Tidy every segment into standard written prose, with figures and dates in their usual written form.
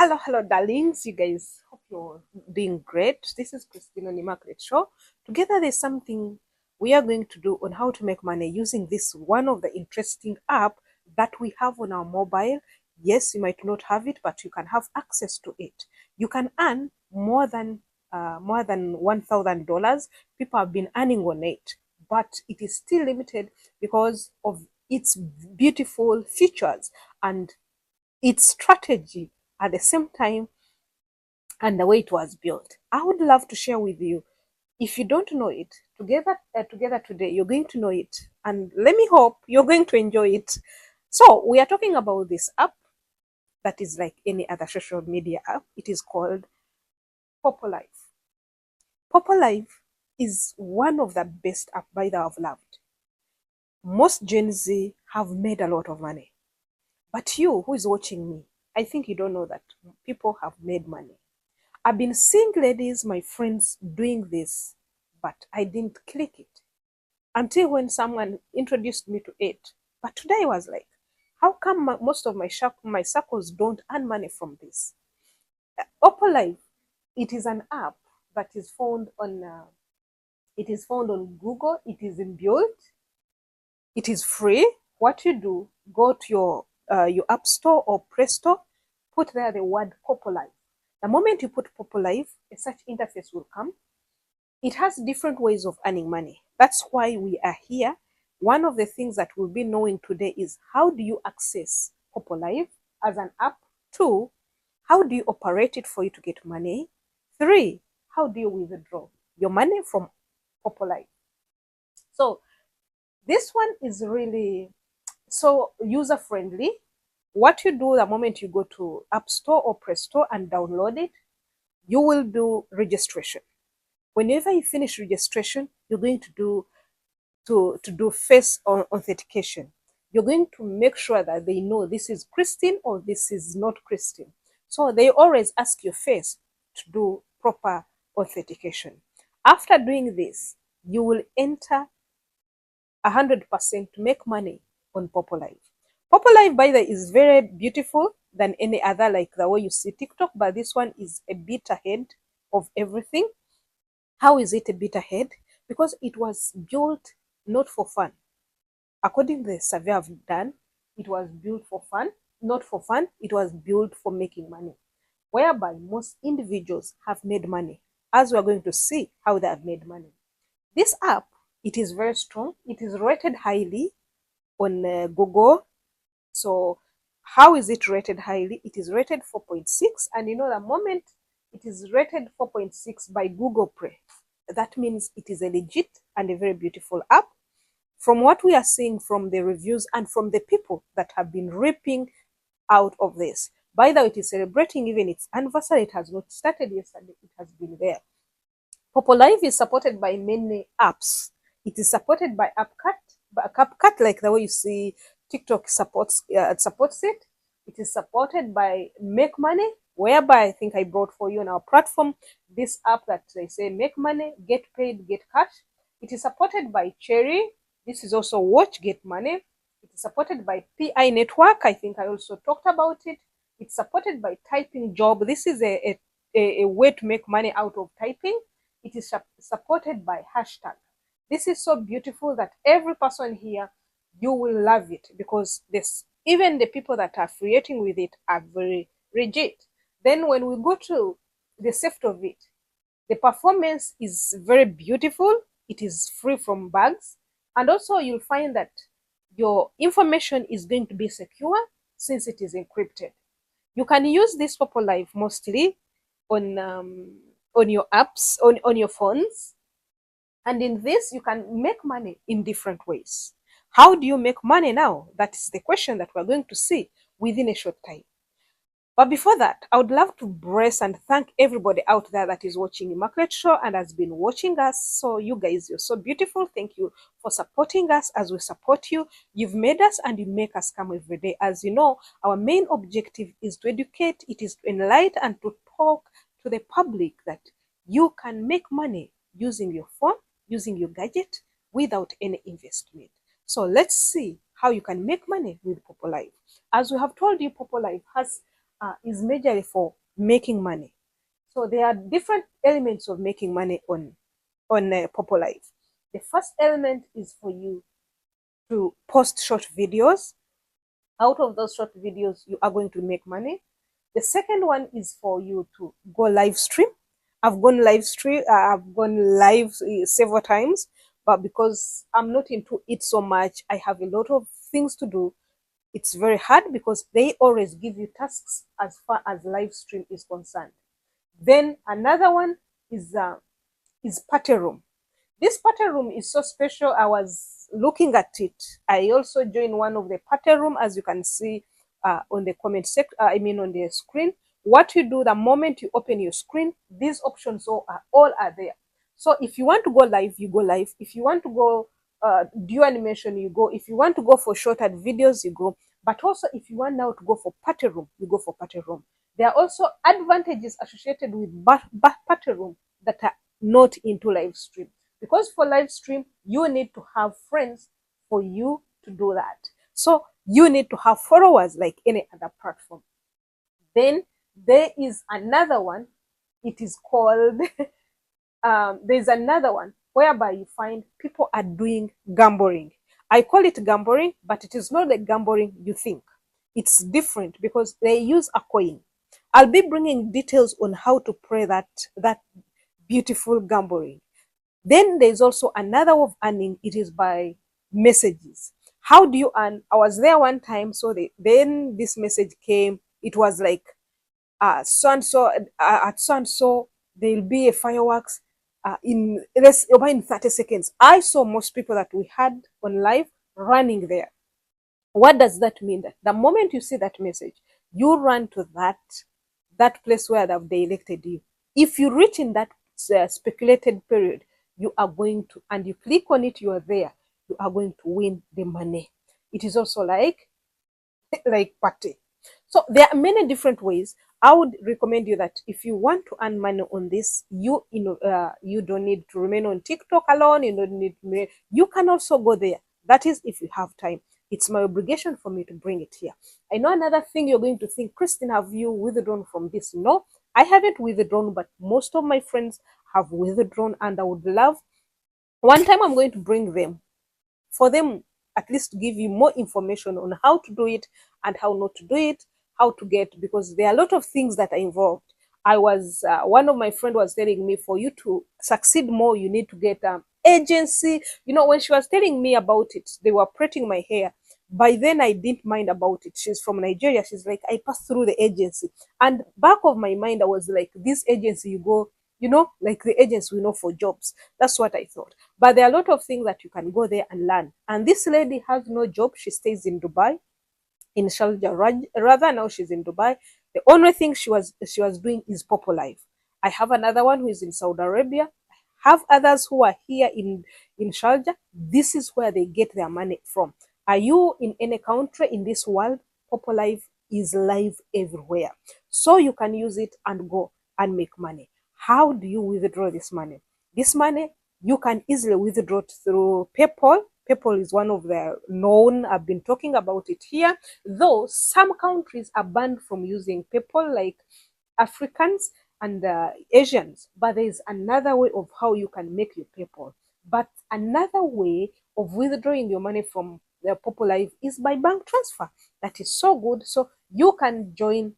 Hello, darlings. You guys, hope you're doing great. This is Christine on the Market Show. Together, there's something we are going to do on how to make money using this one of the interesting app that we have on our mobile. Yes, you might not have it, but you can have access to it. You can earn more than $1,000. People have been earning on it, but it is still limited because of its beautiful features and its strategy at the same time and the way it was built. I would love to share with you. If you don't know it, together today, you're going to know it. And let me hope you're going to enjoy it. So, we are talking about this app that is like any other social media app. It is called Popo Live. Popo Live is one of the best app by the I've loved. Most Gen Z have made a lot of money. But you who is watching me, I think you don't know that people have made money. I've been seeing ladies, my friends, doing this, but I didn't click it until when someone introduced me to it. But today I was like, how come most of my circles don't earn money from this? Oppo Live, it is an app that is found on Google. It is inbuilt. It is free. What you do, go to your App Store or Play Store, put there the word Popo Live. The moment you put Popo Live, a search interface will come. It has different ways of earning money. That's why we are here. One of the things that we'll be knowing today is how do you access Popo Live as an app? 2, how do you operate it for you to get money? 3, how do you withdraw your money from Popo Live? So this one is really so user friendly. What you do the moment you go to App Store or Play Store and download it, you will do registration. Whenever you finish registration, you're going to do face authentication. You're going to make sure that they know this is Christine or this is not Christine. So they always ask your face to do proper authentication. After doing this, you will enter 100% to make money on Popo Live. Popo Live, by the way, is very beautiful than any other, like the way you see TikTok, but this one is a bit ahead of everything. How is it a bit ahead? Because it was built not for fun. According to the survey I've done, it was built for fun, not for fun. It was built for making money, whereby most individuals have made money, as we're going to see how they have made money. This app, it is very strong. It is rated highly on Google. So how is it rated highly? It is rated 4.6, and you know the moment it is rated 4.6 by Google Play, that means it is a legit and a very beautiful app. From what we are seeing from the reviews and from the people that have been ripping out of this. By the way, it is celebrating even its anniversary. It has not started yesterday. It has been there. Popo Live is supported by many apps. It is supported by CapCut, like the way you see TikTok supports it. It is supported by Make Money, whereby I think I brought for you on our platform this app that they say make money, get paid, get cash. It is supported by Cherry. This is also Watch, Get Money. It is supported by PI Network. I think I also talked about it. It's supported by Typing Job. This is a way to make money out of typing. It is supported by hashtag. This is so beautiful that every person here, you will love it because this, even the people that are creating with it are very rigid. Then when we go to the safety of it, the performance is very beautiful. It is free from bugs. And also you'll find that your information is going to be secure since it is encrypted. You can use this Popo Live mostly on your apps, on your phones. And in this, you can make money in different ways. How do you make money now? That is the question that we're going to see within a short time. But before that, I would love to bless and thank everybody out there that is watching the Market Show and has been watching us. So you guys, you're so beautiful. Thank you for supporting us as we support you. You've made us and you make us come every day. As you know, our main objective is to educate, it is to enlighten and to talk to the public that you can make money using your phone, using your gadget without any investment. So let's see how you can make money with Popo Live. As we have told you, Popo Live has is majorly for making money. So there are different elements of making money on Popo Live. The first element is for you to post short videos. Out of those short videos, you are going to make money. The second one is for you to go live stream. I've gone live several times, but because I'm not into it so much, I have a lot of things to do. It's very hard because they always give you tasks as far as live stream is concerned. Then another one is party room. This party room is so special. I was looking at it. I also joined one of the party room, as you can see on the comment section. On the screen. What you do the moment you open your screen, these options all are there. So if you want to go live, you go live. If you want to go do animation, you go. If you want to go for shorter videos, you go. But also, if you want now to go for party room, you go for party room. There are also advantages associated with party room that are not into live stream. Because for live stream, you need to have friends for you to do that. So you need to have followers like any other platform. Then there is another one. It is called, there's another one whereby you find people are doing gambling. I call it gambling, but it is not the gambling you think. It's different because they use a coin. I'll be bringing details on how to play that beautiful gambling. Then there's also another way of earning. It is by messages. How do you earn? I was there one time, so then this message came. It was like, so and so at so and so there'll be a fireworks in 30 seconds. I saw most people that we had on live running there. What does that mean? That the moment you see that message, you run to that place where they elected you. If you reach in that speculated period, you are going to, and you click on it, you are there, you are going to win the money. It is also like party. So there are many different ways. I would recommend you that if you want to earn money on this, you don't need to remain on TikTok alone. You can also go there. That is if you have time. It's my obligation for me to bring it here. I know another thing you're going to think, Christine, have you withdrawn from this? No, I haven't withdrawn, but most of my friends have withdrawn, and I would love, one time I'm going to bring them, for them at least to give you more information on how to do it and how not to do it, how to get, because there are a lot of things that are involved. One of my friend was telling me, for you to succeed more, you need to get agency. When she was telling me about it, they were plaiting my hair. By then I didn't mind about it. She's from Nigeria. She's like, I passed through the agency. And back of my mind, I was like, this agency, you go, like the agents we know for jobs. That's what I thought. But there are a lot of things that you can go there and learn. And this lady has no job. She stays in Dubai, in Sharjah. Rather, now she's in Dubai. The only thing she was doing is Popo Live. I have another one who is in Saudi Arabia. I have others who are here in Sharjah. This is where they get their money from. Are you in any country in this world? Popo Live is live everywhere. So you can use it and go and make money. How do you withdraw this money? This money, you can easily withdraw it through PayPal. PayPal is one of the known, I've been talking about it here, though some countries are banned from using PayPal, like Africans and Asians. But there is another way of how you can make your PayPal. But another way of withdrawing your money from the Popo Live is by bank transfer. That is so good. So you can join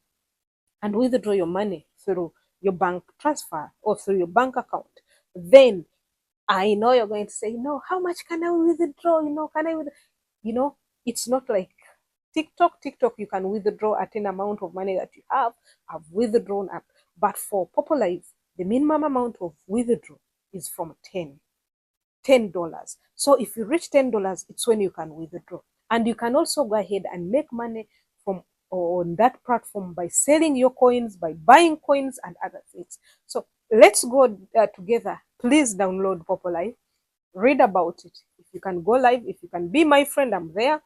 and withdraw your money through your bank transfer or through your bank account. Then I know you're going to say, how much can I withdraw? Can I withdraw? It's not like TikTok. TikTok, you can withdraw at an amount of money that you have. I've withdrawn up. But for Popo Live, the minimum amount of withdraw is from $10. So if you reach $10, it's when you can withdraw. And you can also go ahead and make money from on that platform by selling your coins, by buying coins and other things. So let's go together. Please download Popo Live, read about it. If you can go live, if you can be my friend, I'm there.